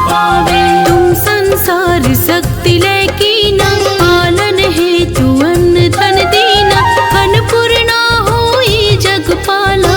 पावे। तुम संसार शक्ति लेकी ना, पालन हेतु अन्न धन दीना, अन्नपूर्णा होई जगपाला,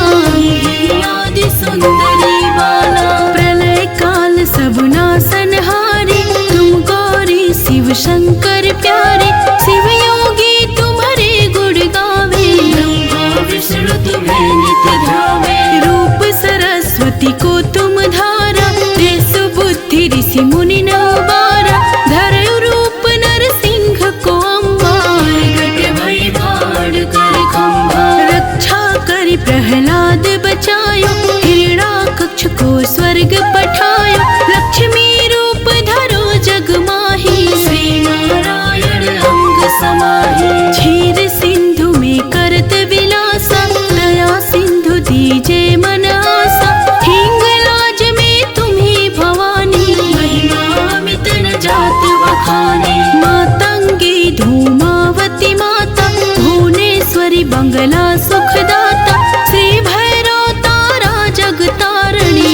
आदि सुंदरी बाला। प्रलय काल सब नासनहारी, तुम गौरी शिव शंकर प्यारे, शिव योगी तुम्हारे गुण गावे, ब्रह्मा विष्णु तुम्हें नित्य ध्यावे। रूप सरस्वती को तुम धारा, दे सुबुद्धि ऋषि मुनि न उबारा, धरयु रूप नरसिंह को अम्बा, प्रगट भई बाण कर खंभा। रक्षा करि प्रहलाद बचायो, हिरण्याकक्ष को स्वर्ग पठायो, लक्ष्मी रूप धरो जग माही, श्री नारायण अंग समाहि। क्षीर सिंधु में करत विलासा, दया सिंधु दीजे मन आसा, हिंगलाज में तुम्ही भवानी, महिमा अमित न जात बखानी। मातंगी धूमावती माता, भुवनेश्वरी बंगला सुखदाता, श्री भैरव तारा जगतारणी,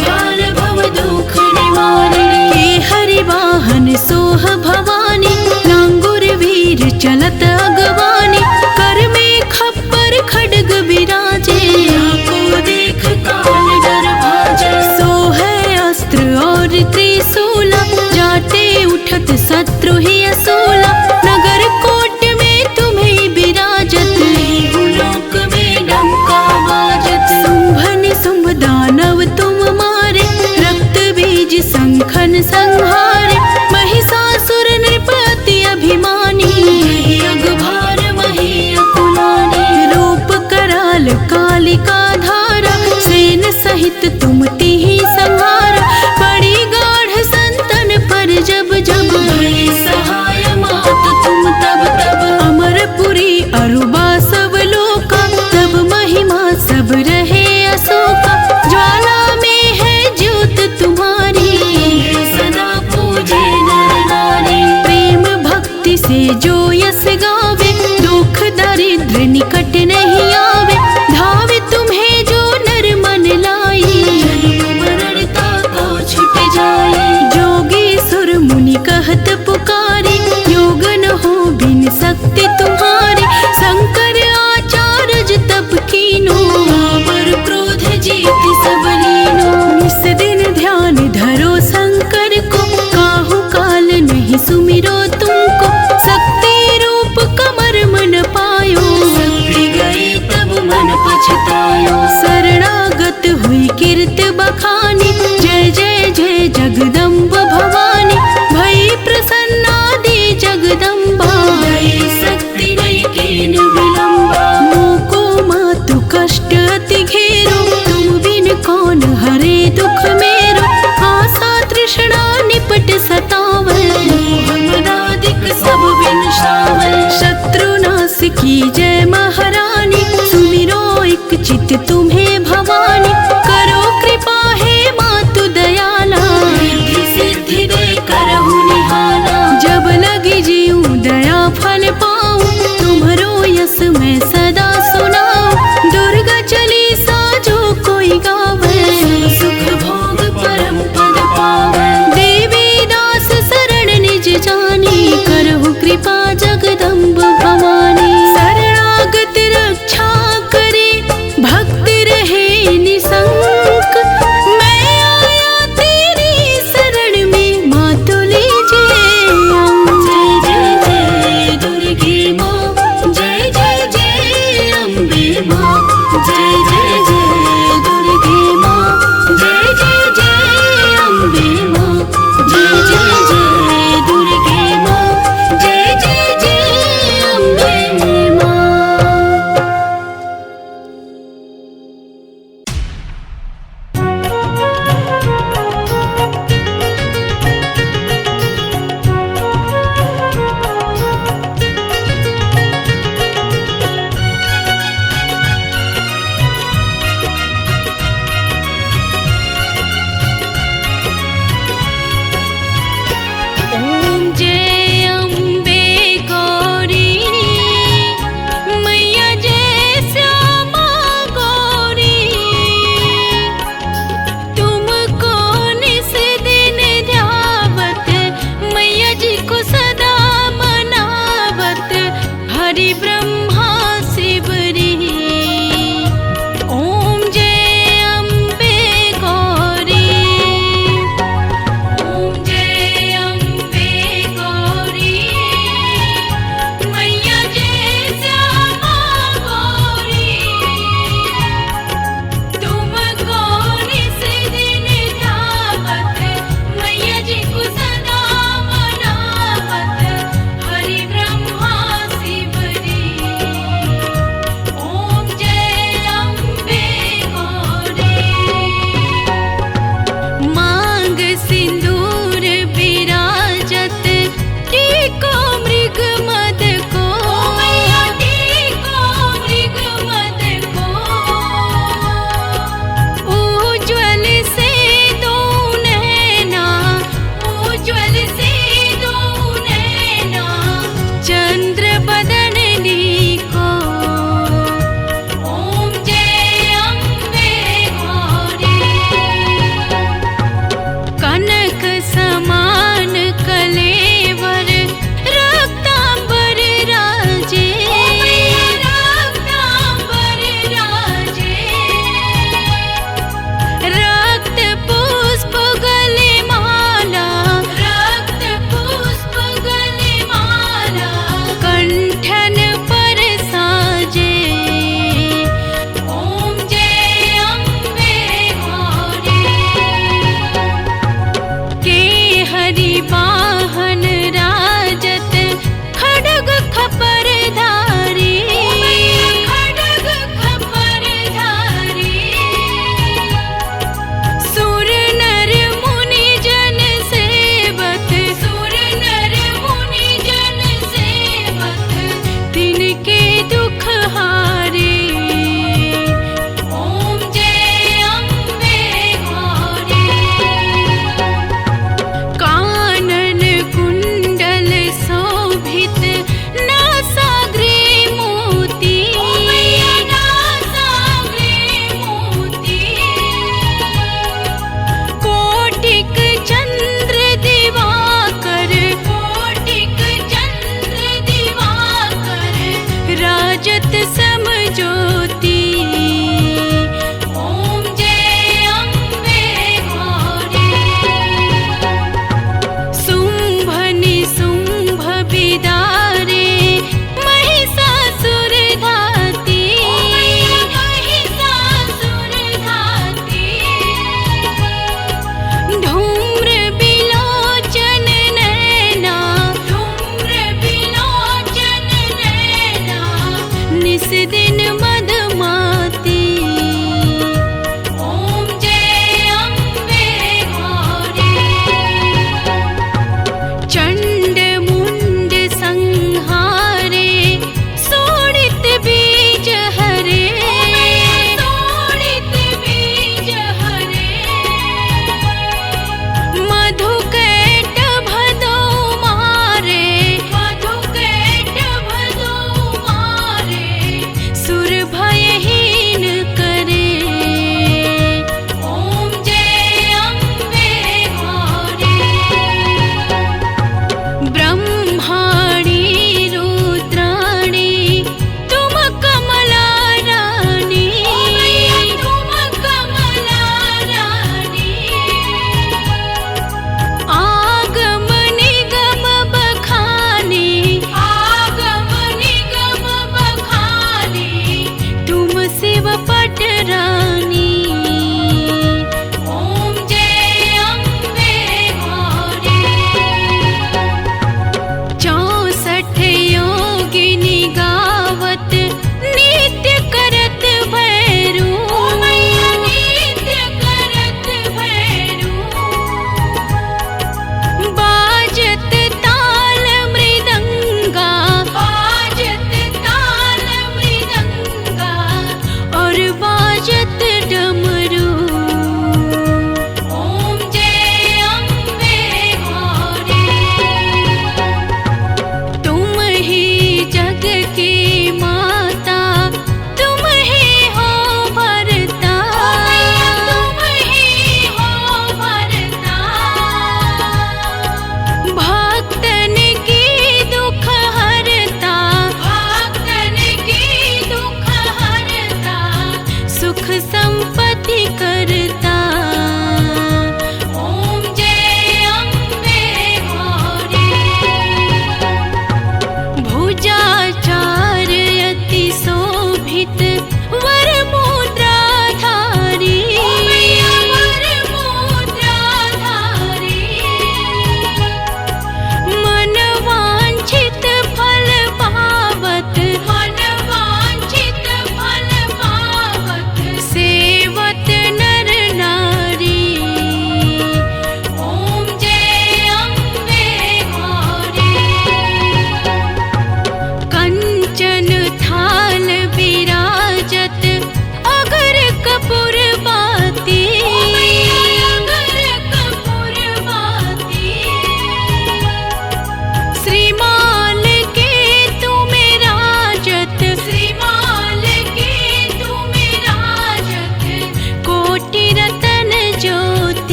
बाल भव दुख निवारिणी। हे हरि वाहन सोह भवानी, लांगुर वीर चलत अगवानी, कर में खप्पर खड्ग विराजे, को देख काल डर भाजे। सोह अस्त्र और त्रिशूला, जाते उठत शत्रु ही असूला, नगर कोट में तुम्हें विराजत, लोक में डंका बाजत। शुंभ निशुंभ दानव तुम मारे, रक्त बीज शंखन संहारे, महिषासुर नृपति अभिमानी, अगभार मही अकुलानी। रूप कराल कालिका धारा, सेन सहित तुम तिहि संहारा, बड़ी गाढ़ संतन पर जब जब, भई सहाय मात तुम तब तब। अमरपुरी अरुबा सब लोका, तब महिमा सब रहे अशोका, ज्वाला में है ज्योत तुम्हारी, सदा पूजे नर नारी। प्रेम भक्ति से जो यस गावे, दुख दरिद्र निकट नहीं आवे, धावे तुम्हें जो नर मन लाई, जन्म मरणता को छुट जाए। जोगी सुर मुनि कहत पुकारी, योग न हो बिन शक्ति तुम्हारी, शंकर आचार्य तप कीनो, पर क्रोध जीत सब लीनो। निस दिन ध्यान धरो शंकर को, काहू काल नहीं सुमिरो तुमको, शक्ति रूप कमर मन पायो, शक्ति गई तब मन पछतायो। शरणागत हुई कीर्त बखानी, जय जय जय जगदम्ब भवानी, भई प्रसन्ना दे जगदम्बा, दई शक्ति नहीं कीन विलंबा। मोको मातु कष्ट अति घेरो, तुम बिन कौन हरे दुख मेरो, आशा तृष्णा निपट सतावै, मोहमदादिक सब विनशावै। शत्रुनाश की जय महारानी, सुमिरो एक चित तुम्हें भवानी, करो कृपा हे मातु दयाला, रिद्धि सिद्धि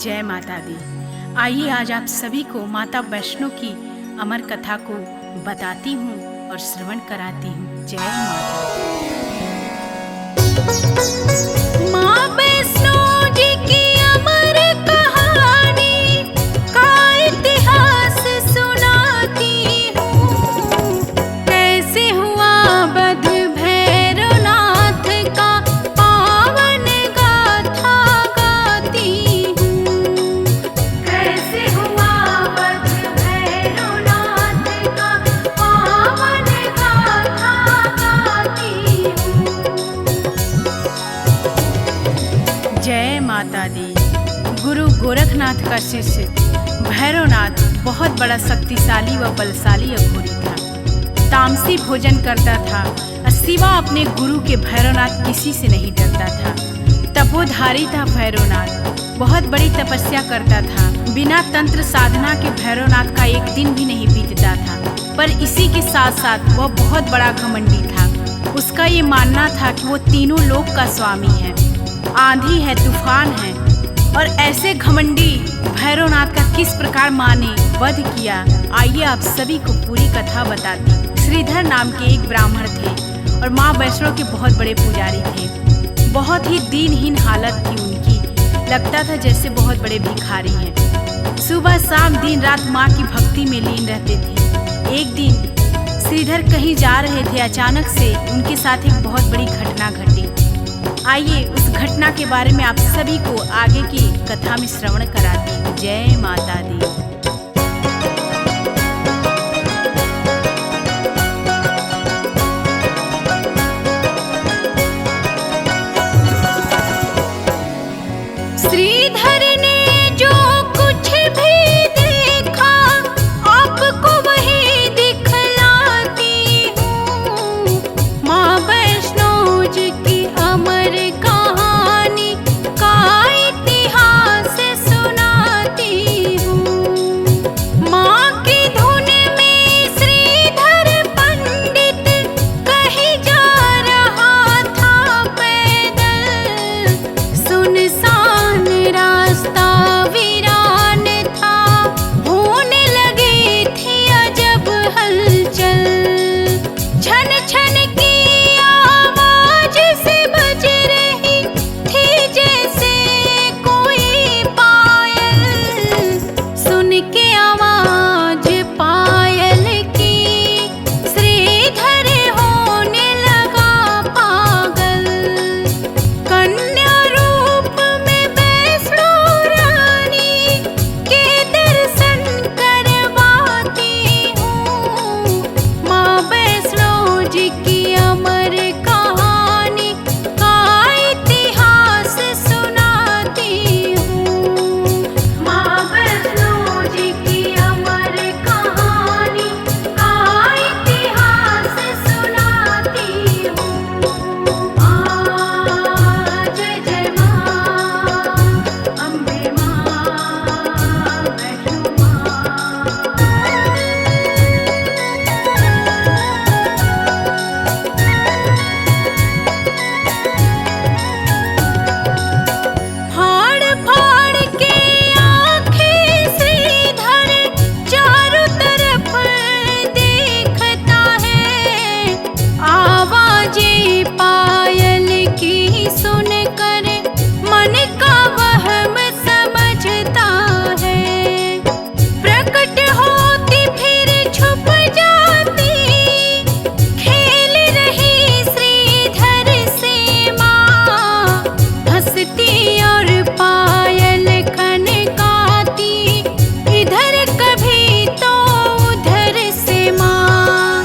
जय माता दी। आइए आज आप सभी को माता वैष्णो की अमर कथा को बताती हूँ और श्रवण कराती हूँ। जय माता दी। माँ वैष्णो जी की अमर कहानी का इतिहास सुनाती हूँ। कैसे हुआ वध भैरवनाथ का पावन गाथा गाती हूँ। कैसे हुआ वध भैरवनाथ का पावन गाथा गाती हूँ। जय माता दी। गुरु गोरखनाथ का शिष्य भैरवनाथ बहुत बड़ा शक्तिशाली व बलशाली अघोरी था। तामसी भोजन करता था और सिवा अपने गुरु के भैरवनाथ किसी से नहीं डरता था। तपोधारी था भैरवनाथ, बहुत बड़ी तपस्या करता था। बिना तंत्र साधना के भैरवनाथ का एक दिन भी नहीं बीतता था। पर इसी के साथ साथ वह बहुत बड़ा घमंडी था। उसका ये मानना था कि वो तीनों लोक का स्वामी है, आंधी है, तूफान है। और ऐसे घमंडी भैरवनाथ का किस प्रकार माँ ने वध किया, आइए आप सभी को पूरी कथा बताती। श्रीधर नाम के एक ब्राह्मण थे और माँ वैष्णो के बहुत बड़े पुजारी थे। बहुत ही दीनहीन हालत थी उनकी, लगता था जैसे बहुत बड़े भिखारी हैं। सुबह शाम दिन रात माँ की भक्ति में लीन रहते थे। एक दिन श्रीधर कहीं जा रहे थे, अचानक से उनके साथ एक बहुत बड़ी घटना घटी। आइए उस घटना के बारे में आप सभी को आगे की कथा में श्रवण कराती हूँ। जय माता दी। श्रीधर ने जो कुछ भी देखा आपको वही दिखलाती हूँ। माँ वैष्णो जी की अमर कहानी का इतिहास सुनाती हूँ। माँ की धुन में श्रीधर पंडित कहीं जा रहा था पैदल। सुनसान रास्ता वीरान था, होने लगी थी अजब हलचल। छन छन की आवाज से बज रही थी जैसे कोई पायल। सुन के आवाज पायल की श्रीधर होने लगा पागल। कन्या रूप में वैष्णो रानी के दर्शन करवाती हूँ। माँ वैष्णो जी की अमर कहानी का इतिहास सुनाती हूँ। माँ वैष्णो जी की अमर कहानी का इतिहास सुनाती हूँ। जय जय माँ अम्बे माँ वैष्णो माँ। फाड़ फाड़ के आँखें श्रीधर चारों तरफ देखता है। आवाजें पायल की सुनकर मन का वहम समझता है। प्रकट होती फिर छुप जाती, खेल रही श्रीधर से माँ। हंसती और पायल खनकाती, इधर कभी तो उधर से माँ।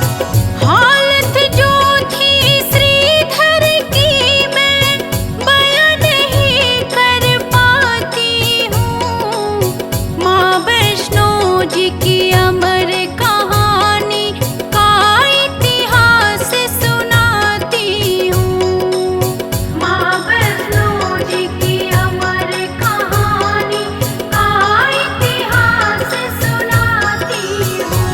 हालत जो थी श्रीधर की मैं बयां नहीं कर पाती हूँ। माँ वैष्णो जी की अमर कहानी का इतिहास सुनाती हूँ। माँ वैष्णो जी की अमर कहानी का इतिहास सुनाती हूँ।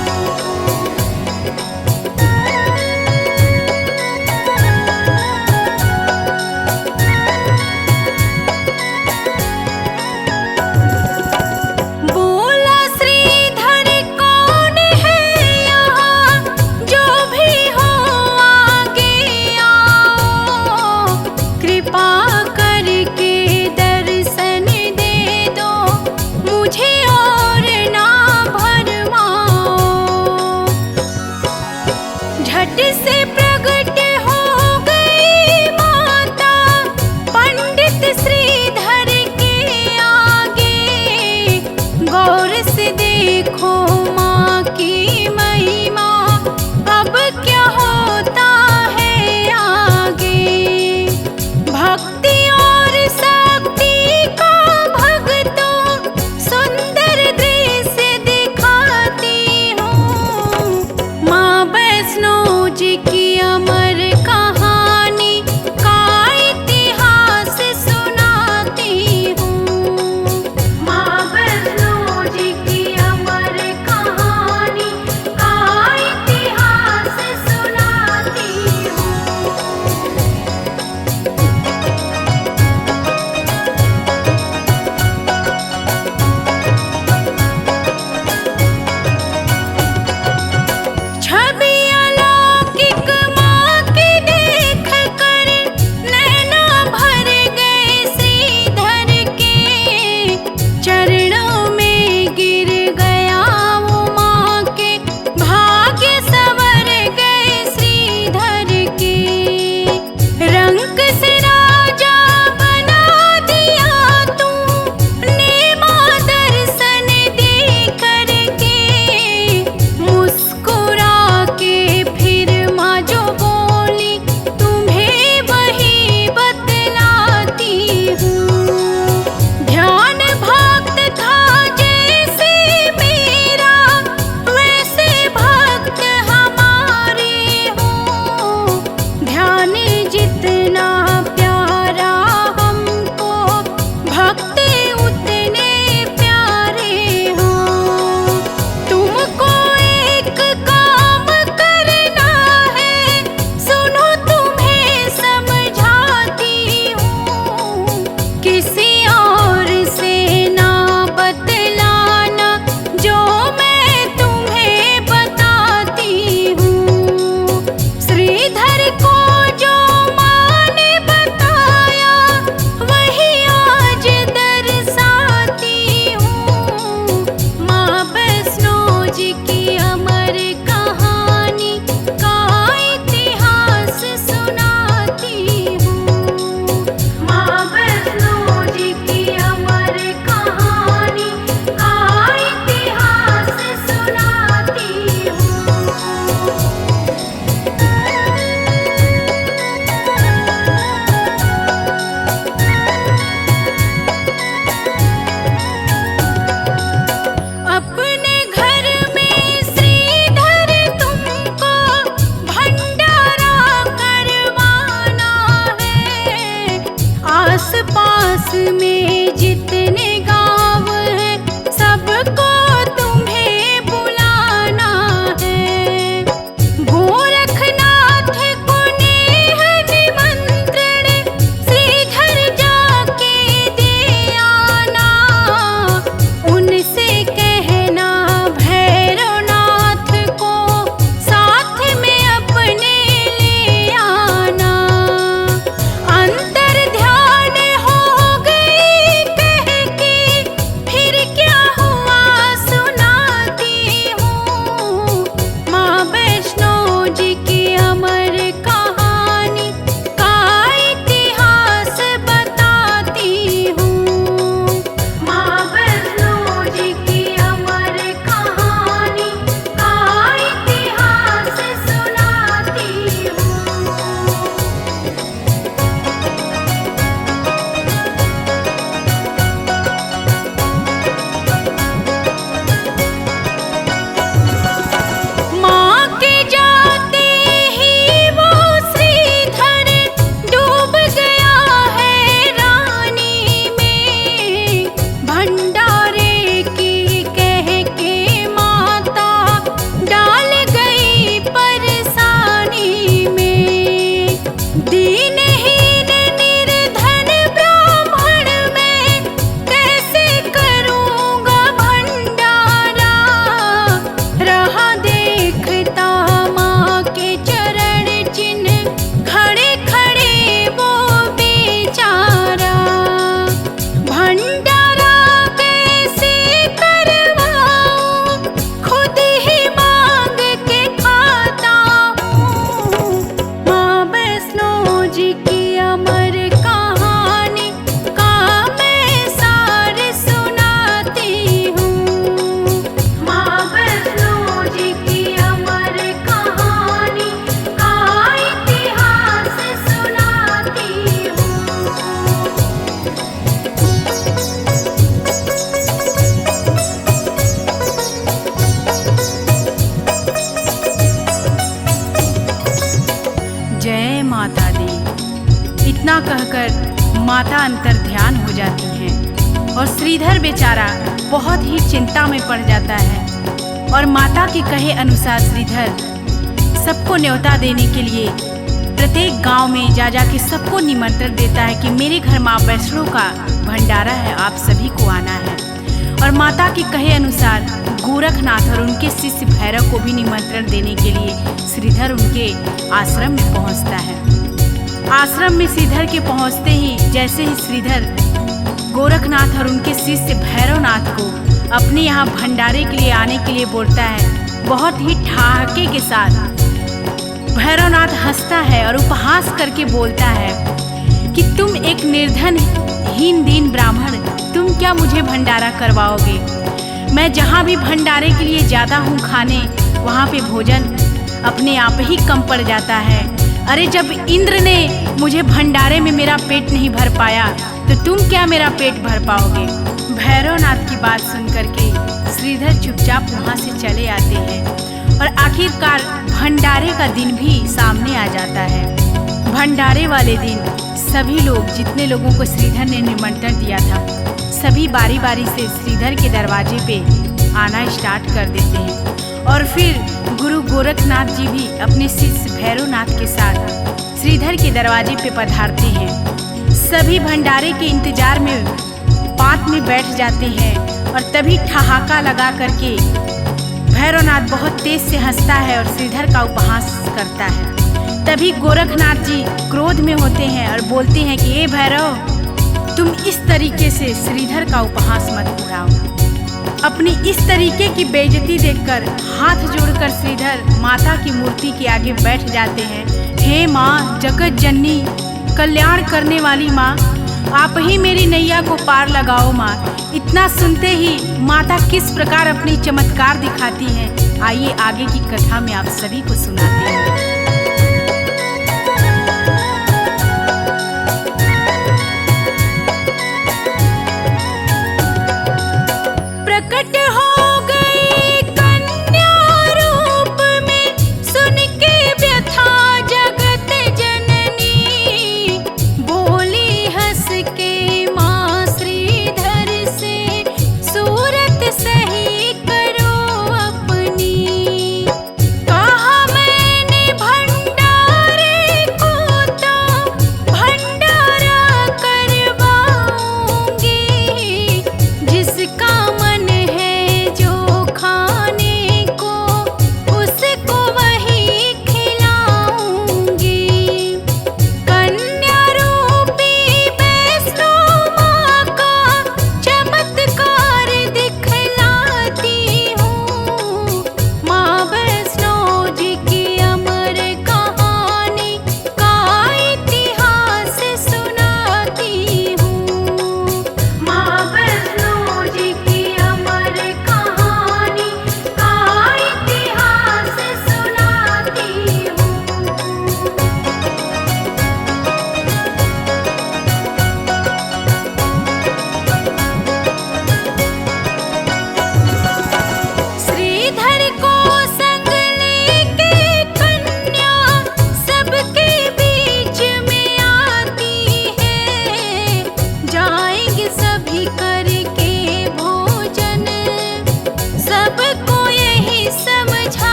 इतना कहकर माता अंतर ध्यान हो जाती हैं और श्रीधर बेचारा बहुत ही चिंता में पड़ जाता है। और माता के कहे अनुसार श्रीधर सबको न्योता देने के लिए प्रत्येक गांव में जा के सबको निमंत्रण देता है कि मेरे घर माँ वैष्णो का भंडारा है, आप सभी को आना है। और माता के कहे अनुसार गोरखनाथ और उनके शिष्य भैरव को भी निमंत्रण देने के लिए श्रीधर उनके आश्रम में पहुंचता है। आश्रम में श्रीधर के पहुंचते ही जैसे ही श्रीधर गोरखनाथ और उनके शिष्य भैरवनाथ को अपने यहाँ भंडारे के लिए आने के लिए बोलता है, बहुत ही ठहाके के साथ भैरवनाथ हंसता है और उपहास करके बोलता है कि तुम एक निर्धन हीन दीन ब्राह्मण, तुम क्या मुझे भंडारा करवाओगे? मैं जहाँ भी भंडारे के लिए जाता हूँ खाने, वहाँ पे भोजन अपने आप ही कम पड़ जाता है। अरे जब इंद्र ने मुझे भंडारे में मेरा पेट नहीं भर पाया तो तुम क्या मेरा पेट भर पाओगे? भैरवनाथ की बात सुन करके श्रीधर चुपचाप वहाँ से चले आते हैं और आखिरकार भंडारे का दिन भी सामने आ जाता है। भंडारे वाले दिन सभी लोग, जितने लोगों को श्रीधर ने निमंत्रण दिया था, सभी बारी बारी से श्रीधर के दरवाजे पे आना स्टार्ट कर देते हैं। और फिर गुरु गोरखनाथ जी भी अपने शिष्य भैरवनाथ के साथ श्रीधर के दरवाजे पे पधारते हैं। सभी भंडारे के इंतजार में पात में बैठ जाते हैं और तभी ठहाका लगा करके भैरवनाथ बहुत तेज से हंसता है और श्रीधर का उपहास करता है। तभी गोरखनाथ जी क्रोध में होते हैं और बोलते हैं कि ए भैरव, तुम इस तरीके से श्रीधर का उपहास मत उड़ाओ। अपनी इस तरीके की बेइज्जती देखकर हाथ जोड़कर श्रीधर माता की मूर्ति के आगे बैठ जाते हैं। हे माँ, जगत जननी, कल्याण करने वाली माँ, आप ही मेरी नैया को पार लगाओ माँ। इतना सुनते ही माता किस प्रकार अपनी चमत्कार दिखाती हैं, आइए आगे की कथा में आप सभी को सुनाते हैं। प्रकट हो गई कन्या रूप में, सुन के व्यथा जगत जननी, बोली हंस के माँ श्रीधर से, सूरत सही करो अपनी। कहा मैंने भंडारे को तो भंडारा करवाऊंगी, जिसका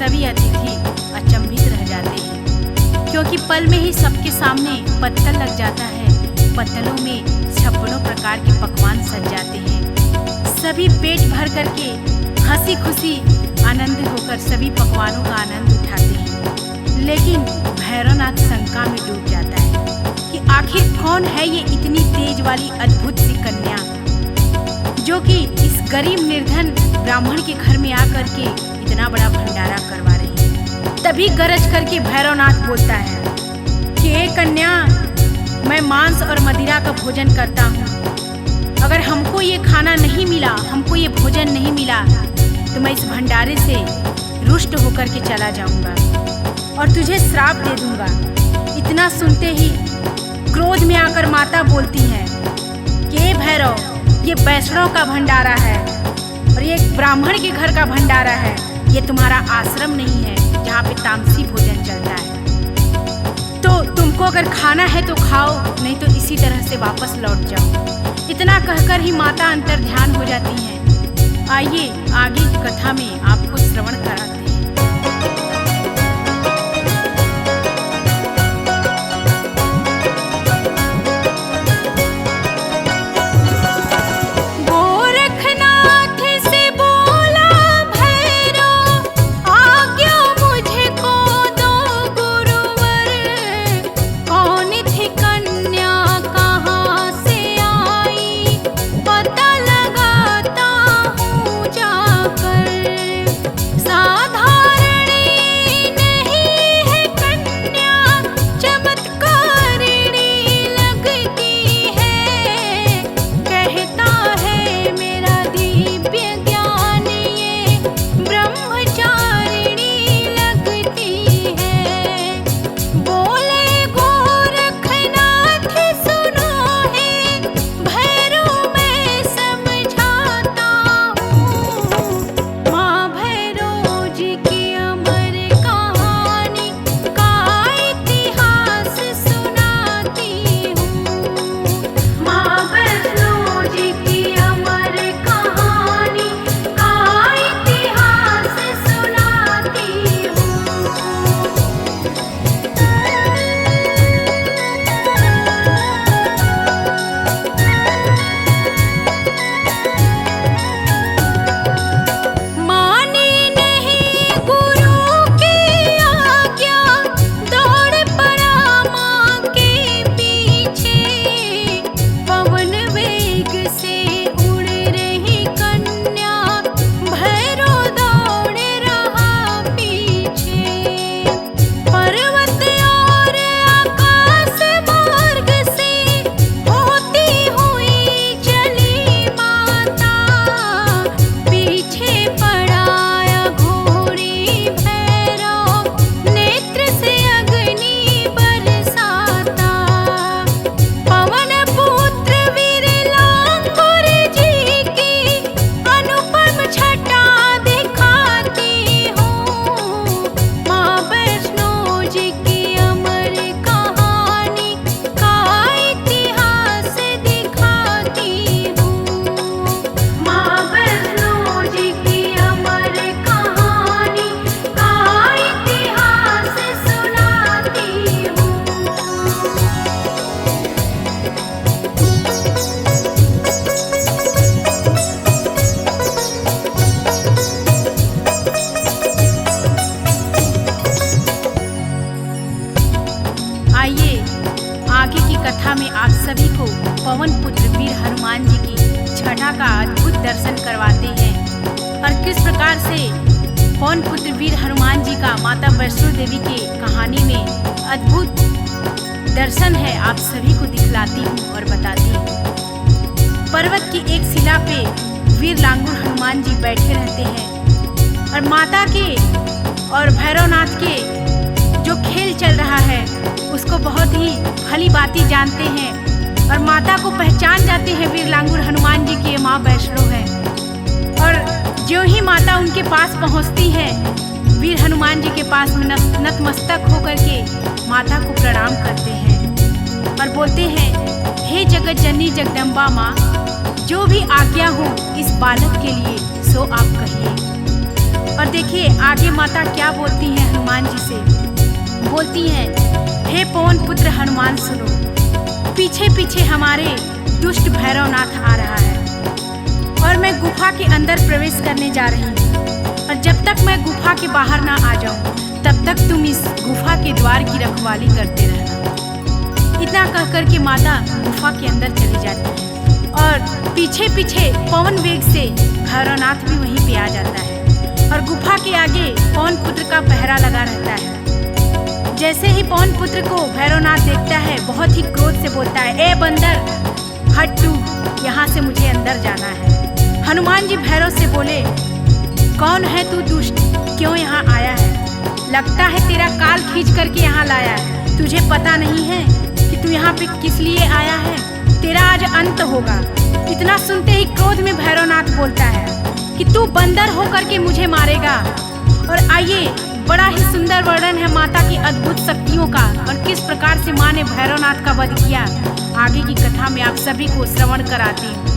सभी अतिथि अचंभित रह जाते हैं, क्योंकि पल में ही सबके सामने पत्तल लग जाता है। पत्तलों में 56 प्रकार के पकवान सज जाते हैं। सभी पेट भर करके हंसी खुशी आनंदित होकर सभी पकवानों का आनंद उठाते हैं। लेकिन भैरवनाथ शंका में डूब जाता है कि आखिर कौन है ये इतनी तेज वाली अद्भुत सी कन्या, जो कि इस गरीब निर्धन ब्राह्मण के घर में आकर के इतना बड़ा भंडारा करवा रही है। तभी गरज करके भैरवनाथ बोलता है कि हे कन्या, मैं मांस और मदिरा का भोजन करता हूँ। अगर हमको ये खाना नहीं मिला, हमको ये भोजन नहीं मिला, तो मैं इस भंडारे से रुष्ट होकर के चला जाऊंगा और तुझे श्राप दे दूंगा। इतना सुनते ही क्रोध में आकर माता बोलती है कि हे भैरव, ये वैष्णव का भंडारा है और ये ब्राह्मण के घर का भंडारा है। ये तुम्हारा आश्रम नहीं है जहाँ पे तामसी भोजन चलता है। तो तुमको अगर खाना है तो खाओ, नहीं तो इसी तरह से वापस लौट जाओ। इतना कहकर ही माता अंतर ध्यान हो जाती हैं। आइए आगे की कथा में आपको श्रवण कराते हैं। कथा में आप सभी को पवन पुत्र वीर हनुमान जी की छटा का अद्भुत दर्शन करवाते हैं और किस प्रकार से पवन पुत्र वीर हनुमान जी का माता वैष्णो देवी की कहानी में अद्भुत दर्शन है, आप सभी को दिखलाती हूँ और बताती हूँ। पर्वत की एक शिला पे वीर लांगुर हनुमान जी बैठे रहते हैं और माता के और भैरवनाथ के जो खेल चल रहा है उसको बहुत ही भली भांति जानते हैं और माता को पहचान जाते हैं वीर लांगुर हनुमान जी की माँ वैष्णो है। और जो ही माता उनके पास पहुँचती है, वीर हनुमान जी के पास में नतमस्तक होकर के माता को प्रणाम करते हैं और बोलते हैं, हे जगत जननी जगदम्बा माँ, जो भी आज्ञा हो इस बालक के लिए सो आप कहिए। और देखिए आगे माता क्या बोलती हैं हनुमान जी से। बोलती हैं, हे पवन पुत्र हनुमान सुनो, पीछे पीछे हमारे दुष्ट भैरवनाथ आ रहा है और मैं गुफा के अंदर प्रवेश करने जा रही हूँ, और जब तक मैं गुफा के बाहर ना आ जाऊँ तब तक तुम इस गुफा के द्वार की रखवाली करते रहना। इतना कह कर के माता गुफा के अंदर चली जाती है और पीछे पीछे पवन वेग से भैरवनाथ भी वहीं पे आ जाता है और गुफा के आगे पवन पुत्र का पहरा लगा रहता है। जैसे ही पवन पुत्र को भैरवनाथ देखता है बहुत ही क्रोध से बोलता है, ए बंदर हट तू, यहाँ से मुझे अंदर जाना है। हनुमान जी भैरव से बोले, कौन है तू दुष्ट, क्यों यहाँ आया है? लगता है तेरा काल खींच करके यहाँ लाया है। तुझे पता नहीं है कि तू यहाँ पे किस लिए आया है? तेरा आज अंत होगा। इतना सुनते ही क्रोध में भैरवनाथ बोलता है कि तू बंदर होकर के मुझे मारेगा। और आइए, बड़ा ही सुंदर वर्णन है माता की अद्भुत शक्तियों का और किस प्रकार से माँ ने भैरवनाथ का वध किया। आगे की कथा में आप सभी को श्रवण कराती हूँ।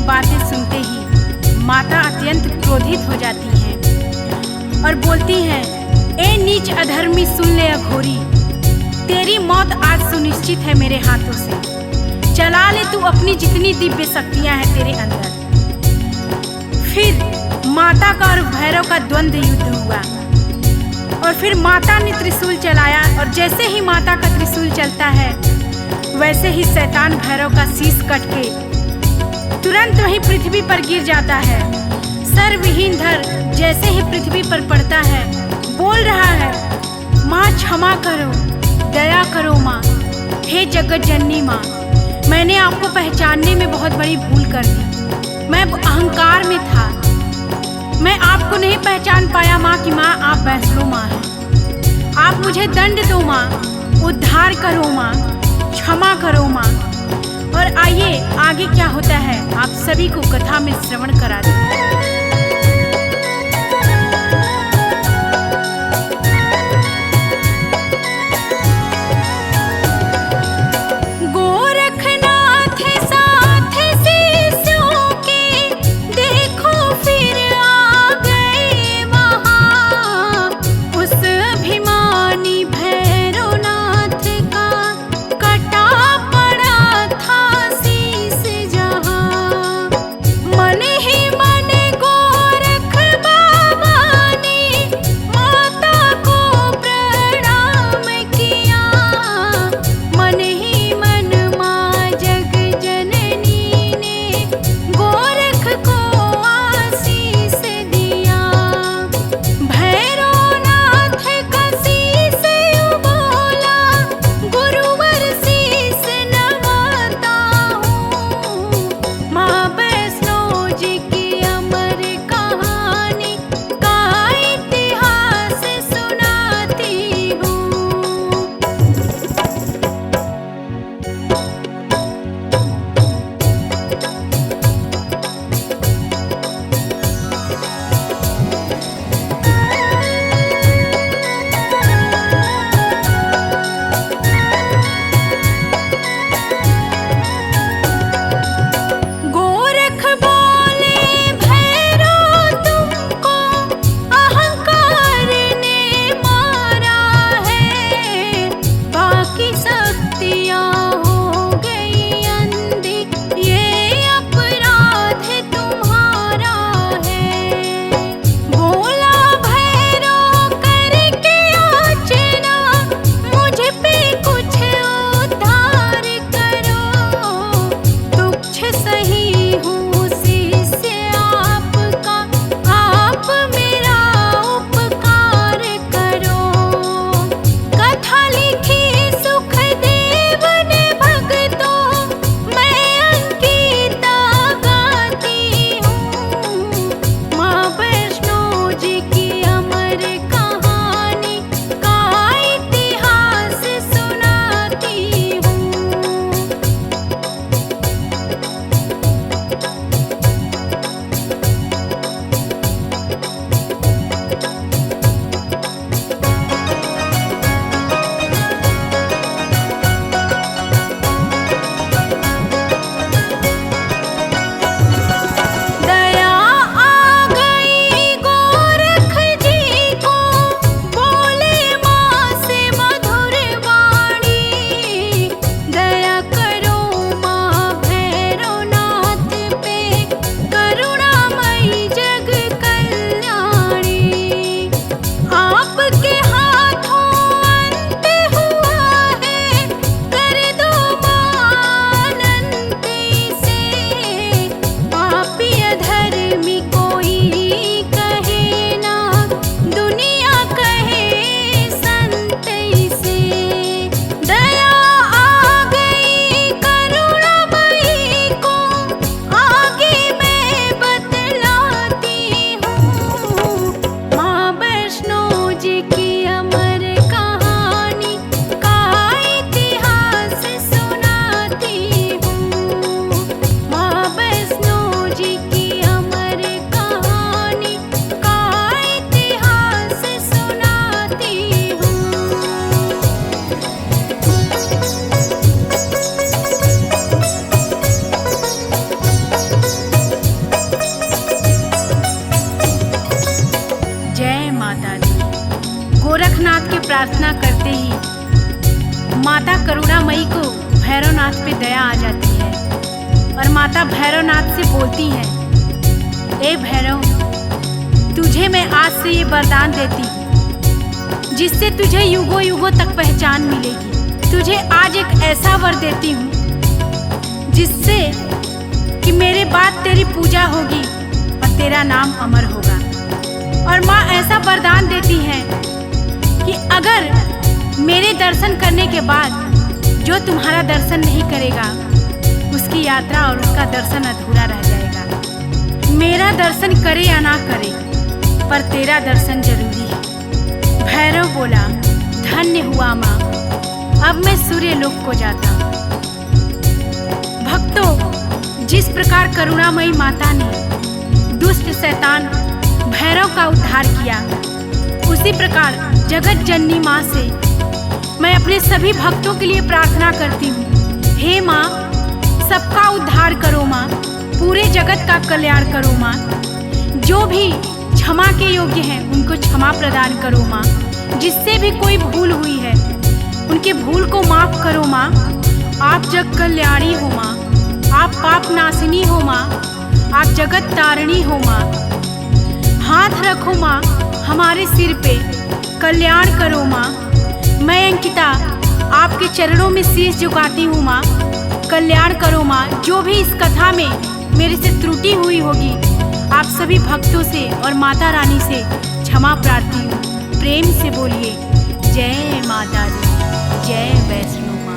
बातें सुनते ही माता अत्यंत क्रोधित हो जाती हैं और बोलती हैं, ए नीच अधर्मी सुन ले अघोरी, तेरी मौत आज सुनिश्चित है मेरे हाथों से। चला ले तू अपनी जितनी दिव्य शक्तियां हैं तेरे अंदर। फिर माता का और भैरव का द्वंद्व युद्ध हुआ और फिर माता ने त्रिशूल चलाया और जैसे ही माता का त्रिशूल चलता है वैसे ही शैतान भैरव का शीश कट के तुरंत वहीं पृथ्वी पर गिर जाता है। सर विहीन धर जैसे ही पृथ्वी पर पड़ता है बोल रहा है, माँ क्षमा करो, दया करो माँ, हे जगत जननी माँ, मैंने आपको पहचानने में बहुत बड़ी भूल कर दी। मैं अहंकार में था, मैं आपको नहीं पहचान पाया माँ कि माँ आप वैष्णो माँ हैं। आप मुझे दंड दो माँ, उद्धार करो माँ, क्षमा करो माँ। और आइए आगे क्या होता है आप सभी को कथा में श्रवण करा दें। गोरखनाथ की प्रार्थना करते ही माता करुणामयी को भैरवनाथ पे दया आ जाती है और माता भैरवनाथ से बोलती है, ए भैरव, तुझे मैं आज से ये वरदान देती हूँ जिससे तुझे युगों युगों तक पहचान मिलेगी। तुझे आज एक ऐसा वर देती हूँ जिससे कि मेरे बाद तेरी पूजा होगी और तेरा नाम अमर होगा। और माँ ऐसा वरदान देती है कि अगर मेरे दर्शन करने के बाद जो तुम्हारा दर्शन नहीं करेगा उसकी यात्रा और उसका दर्शन अधूरा रह जाएगा। मेरा दर्शन करे या ना करे पर तेरा दर्शन जरूरी है। भैरव बोला, धन्य हुआ माँ, अब मैं सूर्य लोक को जाता हूँ। भक्तों, जिस प्रकार करुणामयी माता ने दुष्ट शैतान भैरव का उद्धार किया, उसी प्रकार जगत जननी माँ से मैं अपने सभी भक्तों के लिए प्रार्थना करती हूँ। हे माँ, सबका उद्धार करो माँ, पूरे जगत का कल्याण करो माँ। जो भी क्षमा के योग्य हैं उनको क्षमा प्रदान करो माँ। जिससे भी कोई भूल हुई है उनके भूल को माफ करो माँ। आप जग कल्याणी हो माँ, आप पाप नाशिनी हो माँ, आप जगत तारिणी हो माँ। हाथ रखो माँ हमारे सिर पे, कल्याण करो माँ। मैं अंकिता आपके चरणों में शीश झुकाती हूँ माँ, कल्याण करो माँ। जो भी इस कथा में मेरे से त्रुटि हुई होगी, आप सभी भक्तों से और माता रानी से क्षमा प्रार्थी हूँ। प्रेम से बोलिए जय माता दी, जय वैष्णो माँ।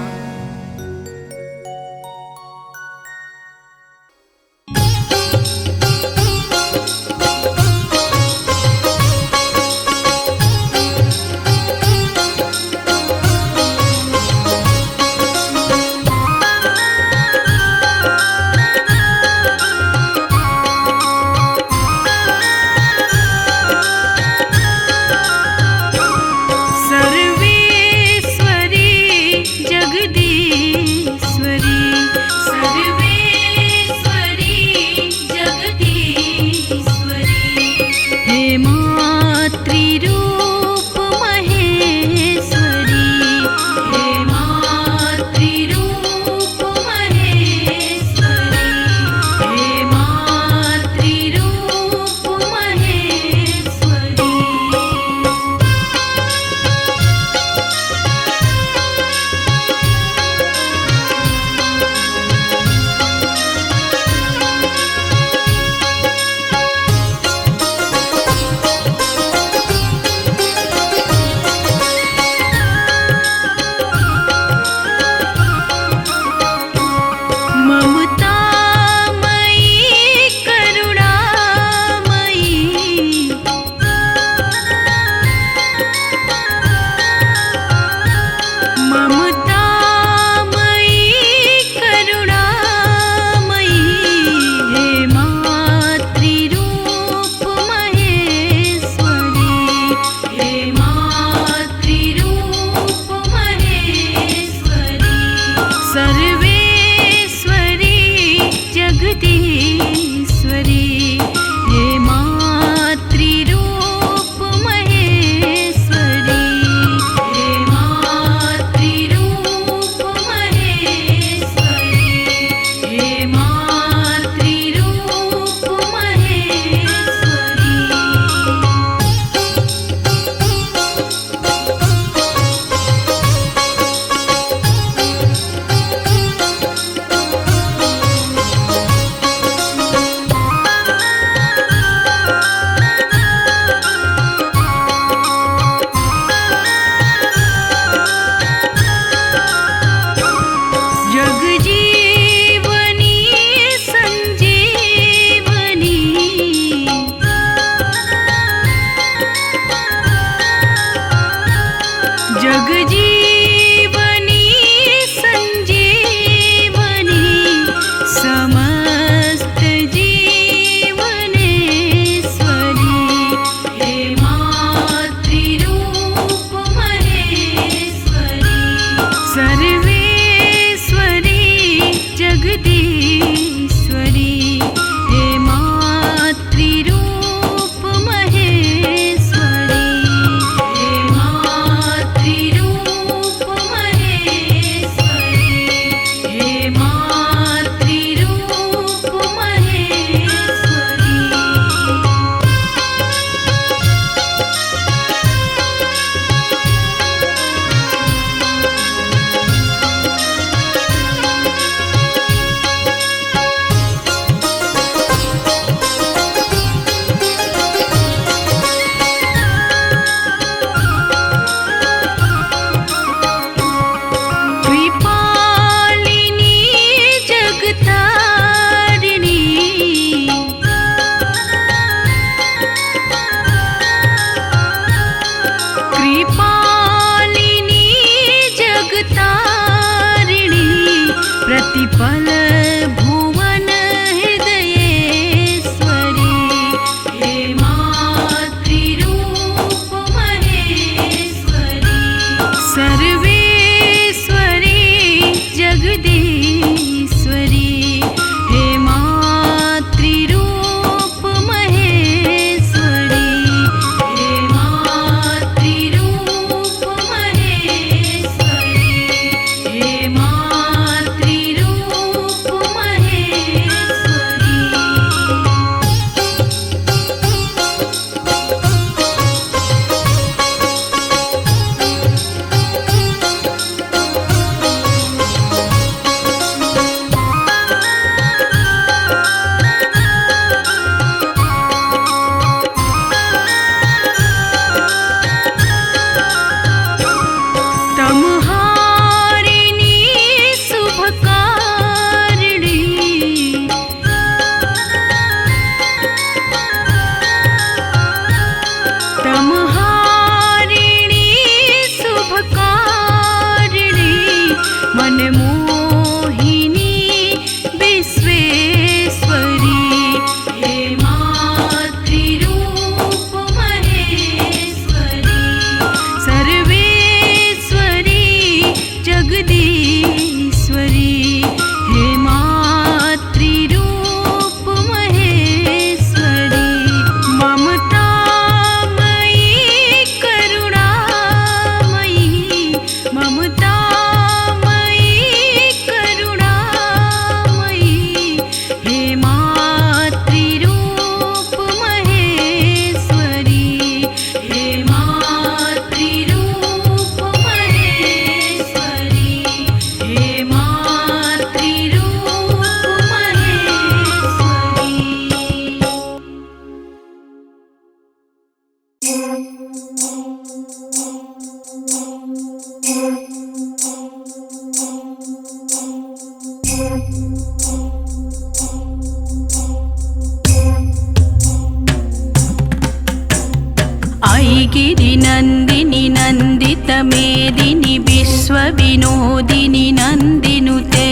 आई गिरि नंदिनी नंदित मेदिनी विश्वविनोदिनी नंदिनुते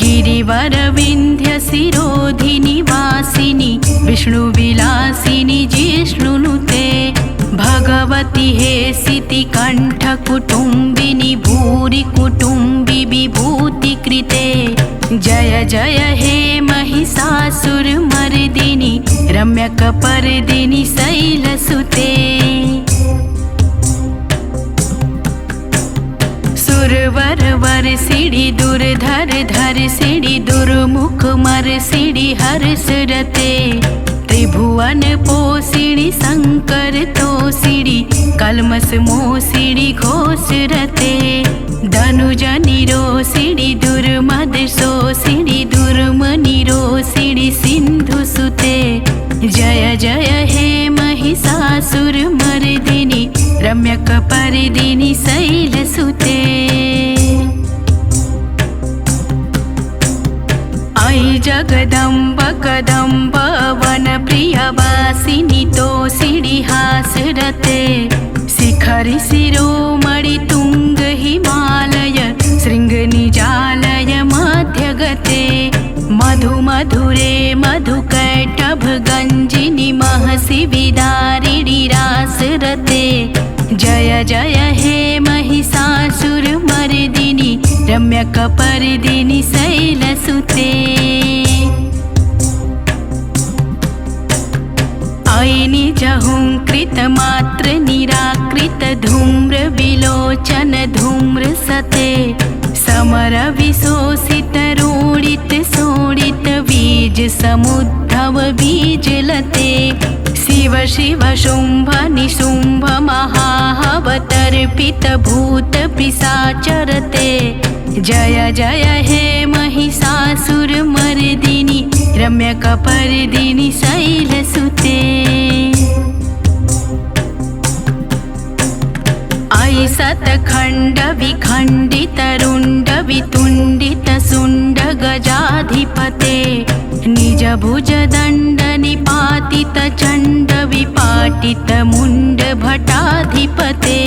गिरिवर विंध्य शिरोधिनी वासिनी विष्णुविलासिनी जिष्णुनुते भगवती हे सिति कंठ कुटुंबिनी भूरि कुटुंबी विभूति कृते जय जय हे महिषासुर मर्दिनी रम्यक पर्दिनी शैलसुते सुरवर वर सिड़ी दुर्धर धर सिड़ी दुर्मुख मर सिड़ी हर्षरते त्रिभुवन पोसिड़ी शंकर तोसिड़ी कलमस मोसिड़ी घोषरते धनुजनि रोसिड़ी दुर्मद सोसिड़ी दुर्मनि रोसिड़ी सिंधु सुते जय जय हे महिषासुर मर्दिनी रम्यक पर्दिनी शैलसुते आई जगदम्ब कदम्ब वन प्रियवासिनी तोसिड़ी हासरते शिखरि शिरोमणि तुंग हिमालय शृंग निजालय मध्यगते मधु मधुरे मधुकैटभ गंजिनी महसि विदारिणी रासरते जय जय हे महिषासुर मर्दिनी रम्यक पर्दिनी शैलसुते आई निजहुंकृत मात्र निराकृत धूम्र विलोचन धूम्र सते समर विशोषित रूढ़ित शोणित बीज समुद्धव बीज लते शिव शिव शुंभ निशुंभ महावतर्पित भूत पिशाचरते जय जय हे महिषासुर मर्दिनी रम्यक पर्दिनी शैलसुते आई सतखंड विखंडित रुंड वितुंडित सुंड गजाधिपते निज भुज दंड निपातित चंड विपाटित मुंड भटाधिपते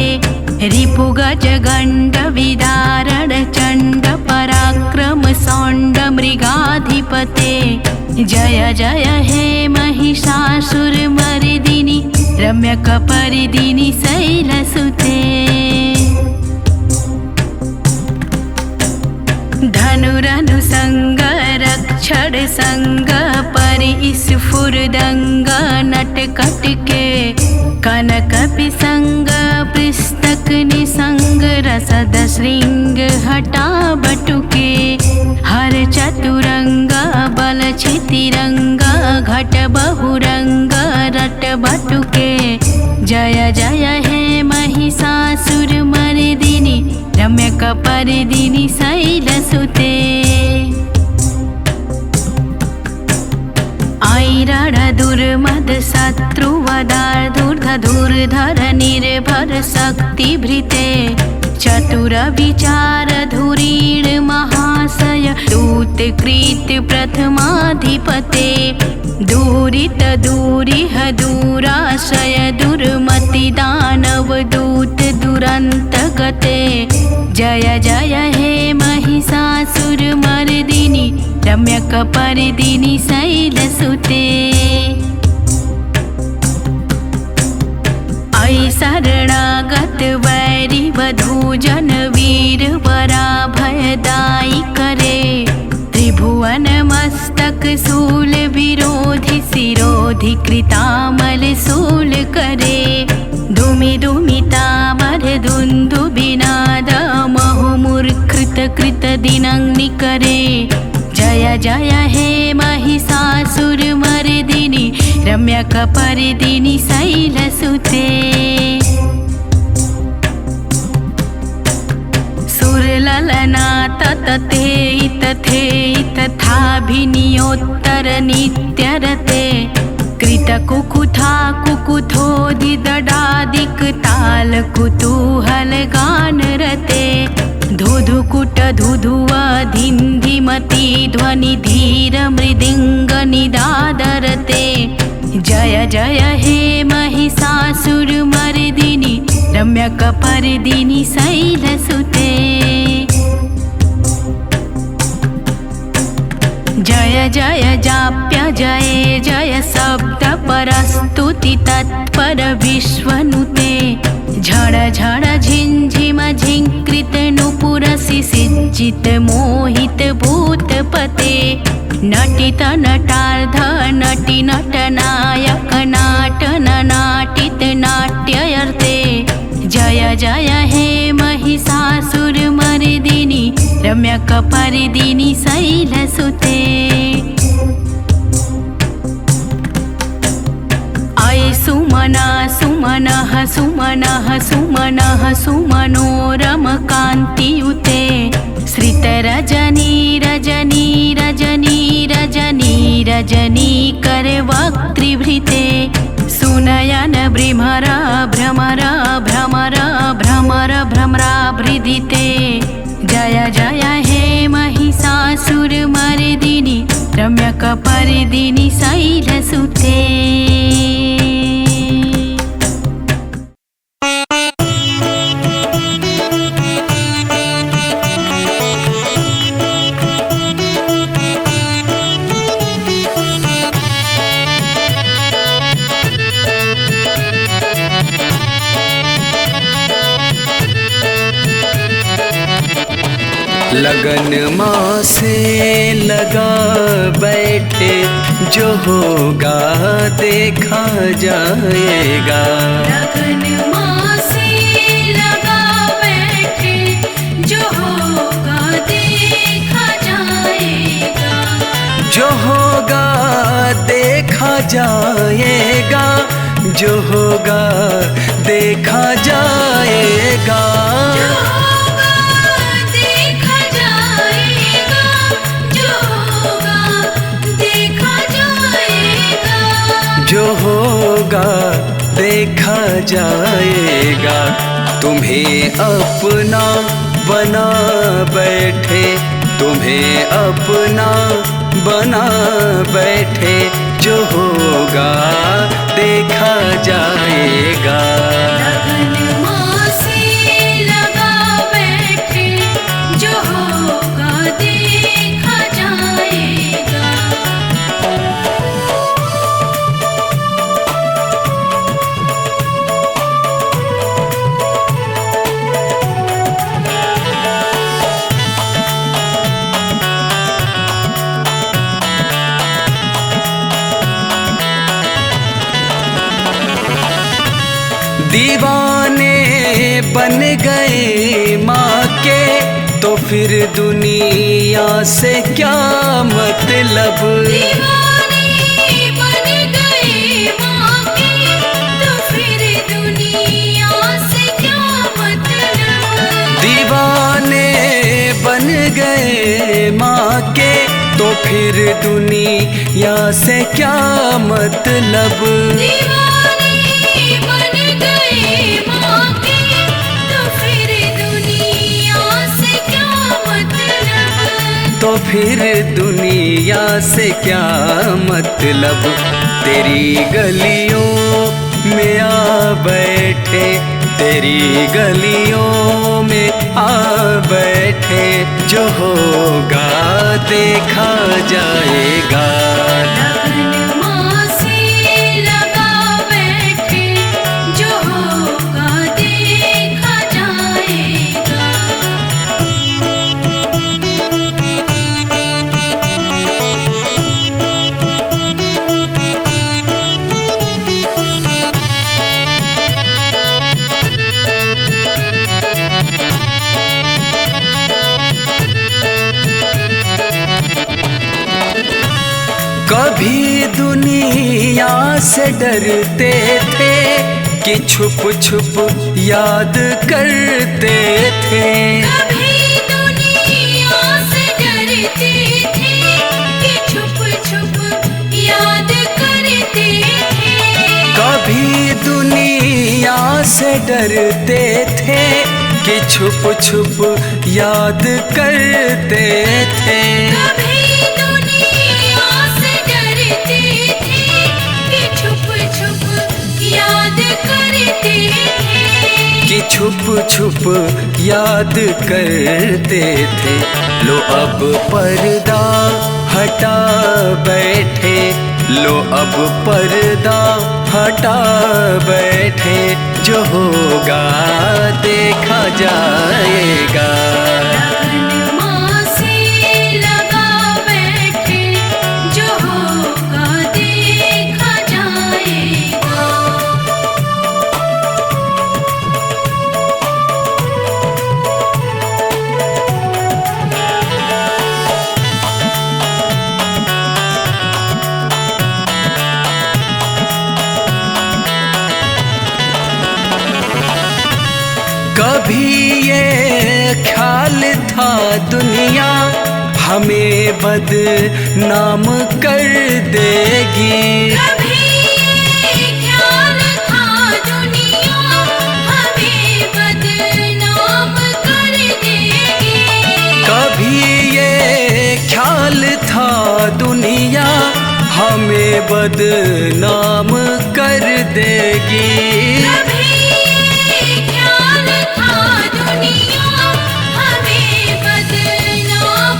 रिपु गज गंड विदारण चंड पराक्रम सौंड मृगाधिपते जय जय हे महिषासुर मर्दिनी रम्यक पर्दिनी शैलसुते धनुरनुसंग रक्षण संग परिस्फुरदंग नटकट के कनक पिसंग पुस्तक निसंग रसद श्रृंग हटा बटुके हर चतुरंग बल छितिरंग घट बहुरंग रट बटुके जय जय हे महिषासुर मर्दिनी रम्यक पर्दिनी शैलसुते आई रण दुर्मद शत्रु वदार धूर्धर निर्भर शक्ति भृते चतुर विचार धुरीण महाशय दूत कृत प्रथमाधिपते दूरित दूरिह दूराशय दुर्मति दानव दूत दुरंत गते जय जय हे महिषासुर मर्दिनी रम्यक पर्दिनी शैलसुते आई शरणागत वैरी वधू जन वीर वरा भयदाई करे त्रिभुवन मस्तक शूल विरोधि शिरोधि कृतामल शूल करे धूमि धूमि तामर धुंधु बिनाद महुमुर्कृत कृत दिनंगि करे जय जय हे महिषासुर मर्दिनी रम्यक पर्दिनी शैलसुते सुरललना ततते तथे तथाभिनियोत्तर नित्यरते कृत कुकुथा कुकुथोदि दडादिक ताल कुतूहल गान रते धुधुकुट धुधुआ धिन्धिमति ध्वनि धीर मृदिंग निदादरते। जय जय हे महिषासुर मर्दिनि रम्यक पर्दिनि शैलसुते। जय जय जाप्य जय जय शब्द परस्तुति तत्पर विश्वनुते। झड़ झड़ झिंझिम झिंकृत नुपुर सिसिचित मोहित भूतपते। नटित नटार्ध नटि नटनायक नाटन नाटित नाट्यर्थे। जय जय हे महिषासुर मर्दिनि रम्यक पर्दिनि शैलसुते। अय सुमना सुमनः सुमनः सुमनः सुमनोरमकान्तियुते। श्रितरजनी रजनी रजनी रजनी रजनी करवक्त्रिभृते। सुनयन भ्रमर भ्रमर भ्रमर भ्रमर भ्रमराभृदिते। जय जय हे महिषासुर मर्दिनि रम्यक पर्दिनि शैलसुते। लगन माँ से लगा बैठे जो होगा देखा जाएगा। लगन माँ से लगा बैठे जो होगा देखा जाएगा। जो होगा देखा जाएगा। जो होगा देखा जाएगा। जो होगा देखा जाएगा। तुम्हें अपना बना बैठे। तुम्हें अपना बना बैठे। जो होगा देखा जाएगा। लगन माँ से लगा बैठे जो होगा देखा जाएगा। दीवाने बन गए माँ के तो फिर दुनिया से क्या मतलब। दीवाने बन गए माँ के तो फिर दुनिया से क्या मतलब। दीवाने बन गए माँ के तो फिर दुनिया से क्या मतलब। दीवाने बन गए माँ के तो फिर दुनिया से क्या मतलब। तो फिर दुनिया से क्या मतलब। तेरी गलियों में आ बैठे। तेरी गलियों में आ बैठे। जो होगा देखा जाएगा। लगन माँ से लगा बैठे जो होगा देखा जाएगा। कभी दुनिया से डरते थे कि छुप छुप याद करते थे। कभी दुनिया से डरते थे कि छुप छुप याद करते थे। कभी दुनिया से डरते थे कि छुप छुप याद करते थे। कभी दुनिया से डरते थे कि छुप छुप याद करते थे। कि छुप छुप याद करते थे। लो अब पर्दा हटा बैठे, लो अब पर्दा हटा बैठे, जो होगा देखा जाएगा। लगन माँ से लगा बैठे, जो होगा देखा जाएगा। कभी ये ख्याल था दुनिया हमें बदनाम कर देगी। कभी ये ख्याल था दुनिया हमें बदनाम कर देगी। कभी ये ख्याल था दुनिया हमें बदनाम कर देगी। कभी ये ख्याल था दुनिया हमें बदनाम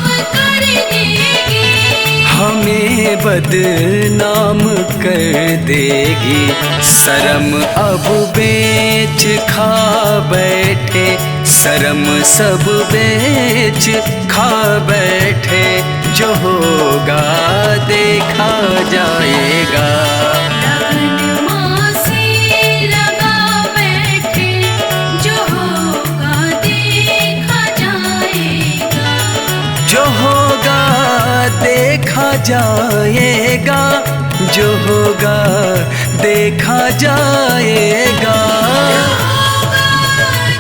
कर देगी। हमें बदनाम कर देगी। शर्म अब बेच खा बैठे, शर्म सब बेच खा बैठे, जो होगा देखा जाएगा। लगन माँ से लगा बैठे, जो होगा देखा जाएगा। जो होगा देखा जाएगा, जो होगा देखा जाएगा।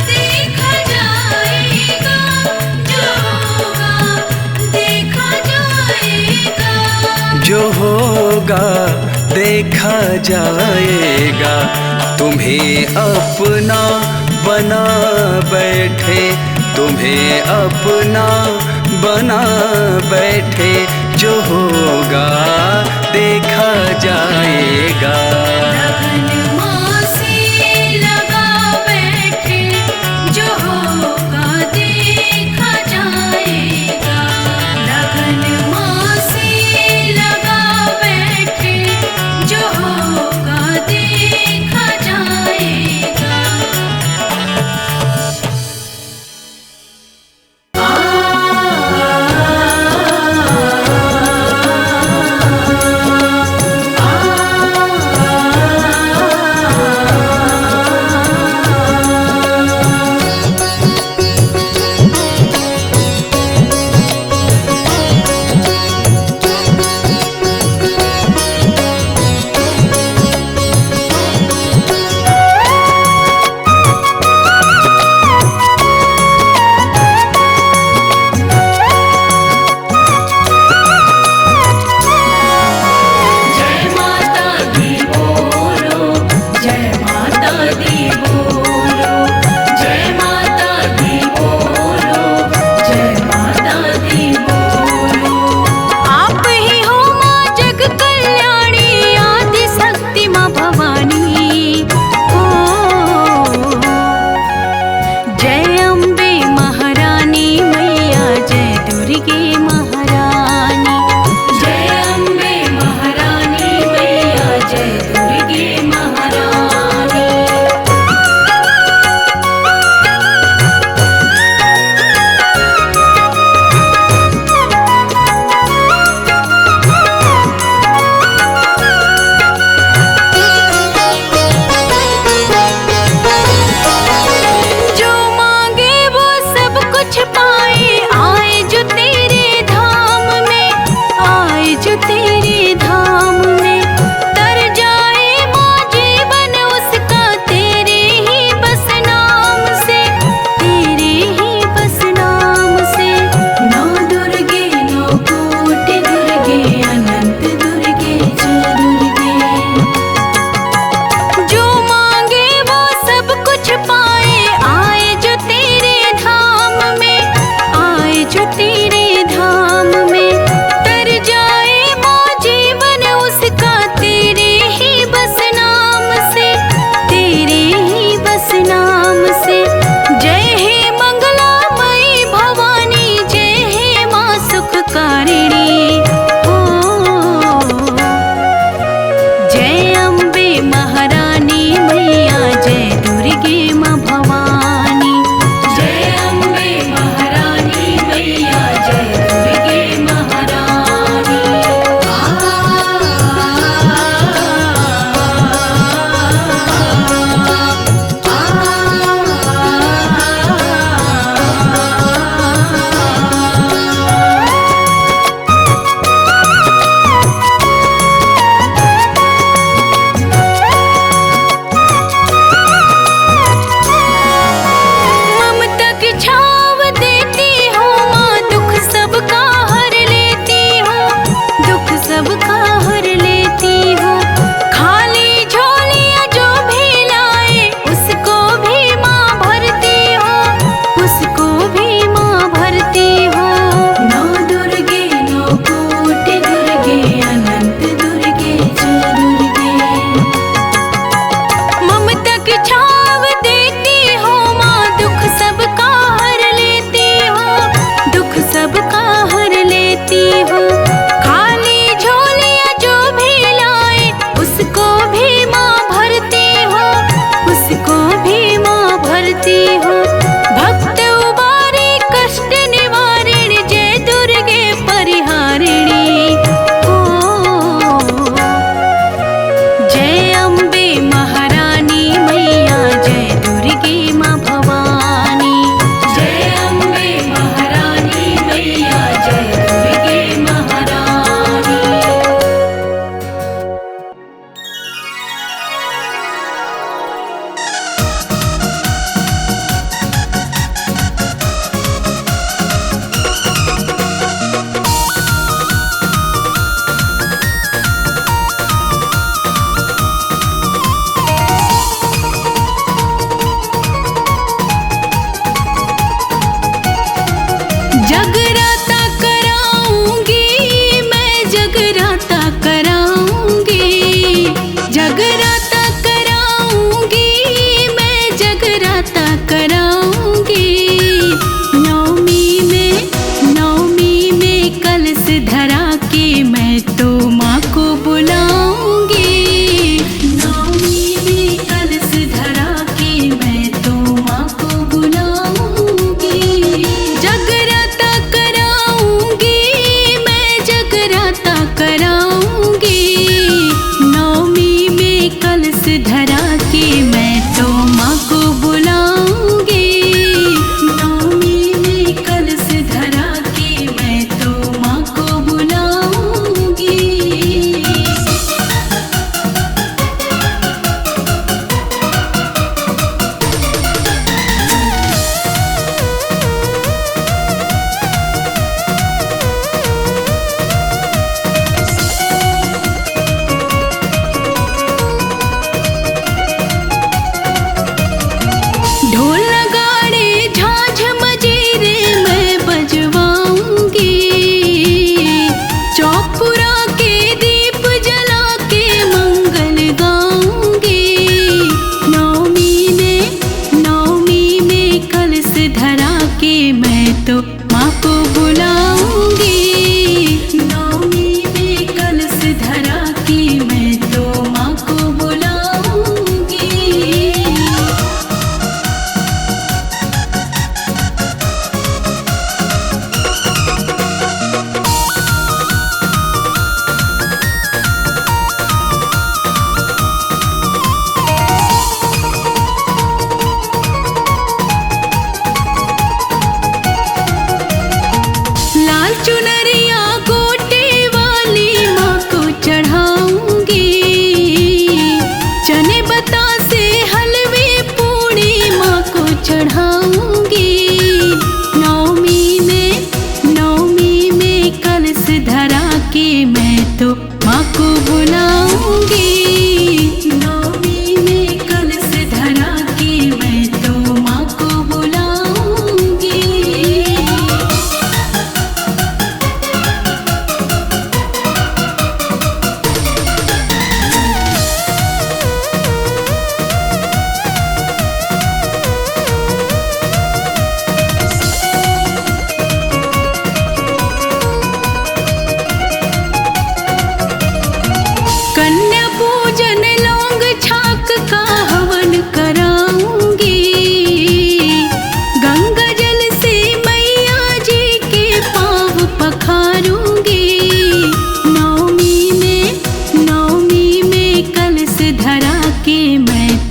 देखा जाएगा, जो होगा देखा जाएगा। जो होगा देखा जाएगा। तुम्हें अपना बना बैठे, तुम्हें अपना बना बैठे, जो होगा देखा जाएगा। लगन माँ से लगा बैठे, जो होगा देखा जाएगा। लगन माँ से लगा बैठे, जो होगा देखा जाएगा।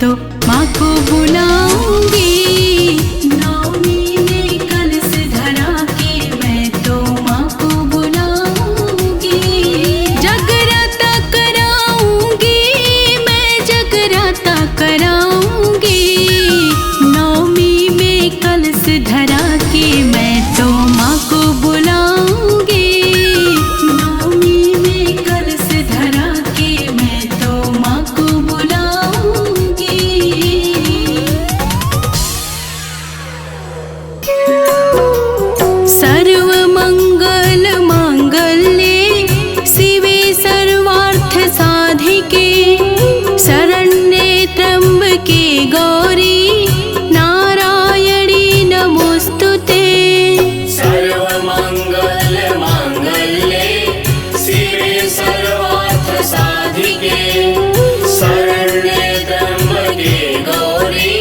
तो माँ को बुलाऊंगी। नवमी में कलश धरा के मैं तो माँ को बुलाऊंगी। जगराता कराऊंगी, मैं जगराता कराऊंगी। नवमी में कलश धरा के मैं तो माँ को बुलाऊंगी। नवमी में कलश धरा के मैं तो माँ को बुलाऊंगी। सर्व मंगल मांगल्ये शिवे सर्वार्थ साधिके शरण्ये त्र्यंबके गौरी नारायणी नमोस्तुते। सर्वमंगल मांगल्ये शिवे सर्वार्थ साधिके शरण्ये त्र्यंबके गौरी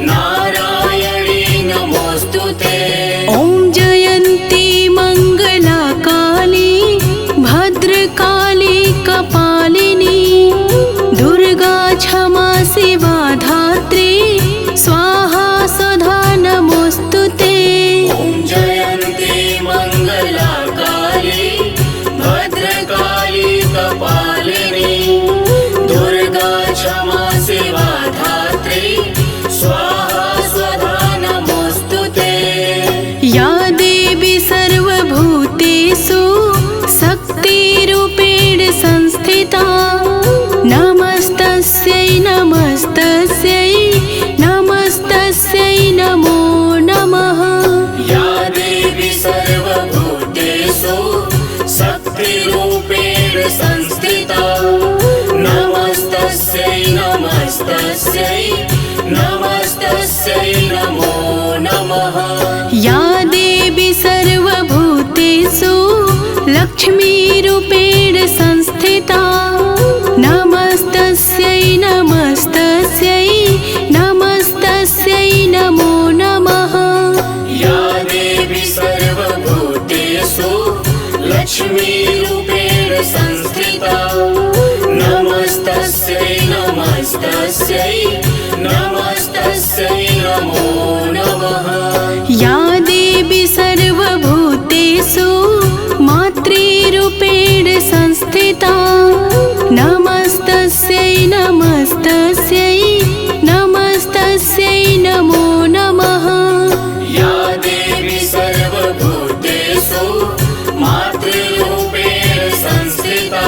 नारायणी नमोस्तुते। ॐ जयन्ती मंगला काली भद्रकाली कपालिनी दुर्गा क्षमा शिवा धात्री स्वाहा स्वधा नमोस्तुते। ॐ जयन्ती मंगला काली भद्रकाली कपालिनी दुर्गा क्षमा शिवा धात्री स्वाहा स्वधा नमोस्तुते। या देवी सर्वभूतेषु शक्तिरूपेण संस्थिता नमस्तस्यै नमस्तस्यै नमस्तस्यै नमो नमः। या देवी सर्वभूतेषु शक्तिरूपेण संस्थिता नमस्तस्यै नमस्तस्यै नमस्तस्यै नमो नमः। या देवी सर्वभूतेषु लक्ष्मीरूपेण संस्थिता नमस्तस्यै नमस्तस्यै नमस्तस्यै नमो नमः। या देवी सर्वभूतेषु लक्ष्मीरूपेण संस्थिता नमस्तस्यै नमस्तस्यै नमस्तस्यै नमो नमः। या देवी सर्वभूतेषु मातृरूपेण संस्थिता नमस्तस्यै नमस्तस्यै नमस्तस्यै नमो नमः। या देवी सर्वभूतेषु मातृरूपेण संस्थिता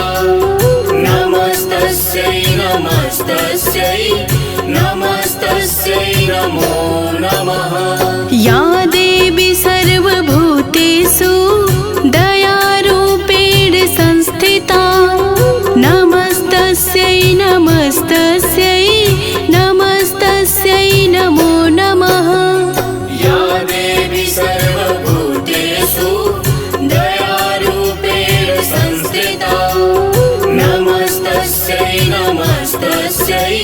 नमस्तस्यै नमस्तस्यै नमस्तस्यै नमो नमः। या देवी सर्वभूतेषु दयारूपेण संस्थिता नमस्तस्यै नमस्तस्यै नमस्तस्यै नमो नमः। या देवी सर्वभूतेषु दयारूपेण संस्थिता नमस्तस्यै नमस्तस्यै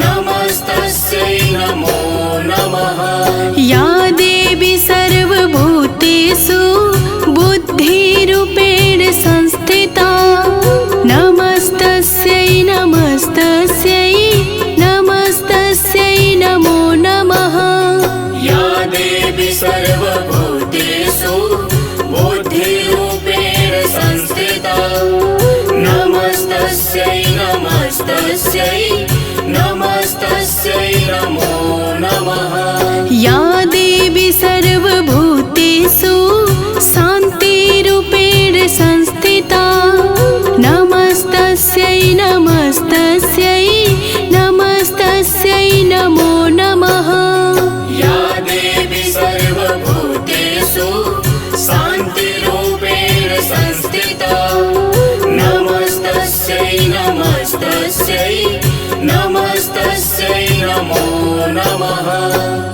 नमस्तस्यै नमो नमः। या देवी सर्वभूतेषु बुद्धिरूपेण संस्थिता नमस्तस्यै नमस्तस्यै नमस्तस्यै नमो नमः। या देवी सर्वभूतेषु बुद्धिरूपेण संस्थिता नमस्तस्यै नमस्तस्यै नमस्तस्यै नमो नमः। या देवी सर्वभूतेषु शान्तिरूपेण संस्थिता नमस्तस्यै नमस्तस्यै नमस्तस्यै नमो नमः। या देवी सर्वभूतेषु शान्तिरूपेण संस्थिता नमस्तस्यै नमस्तस्यै नमस्तस्यै नमो नमः।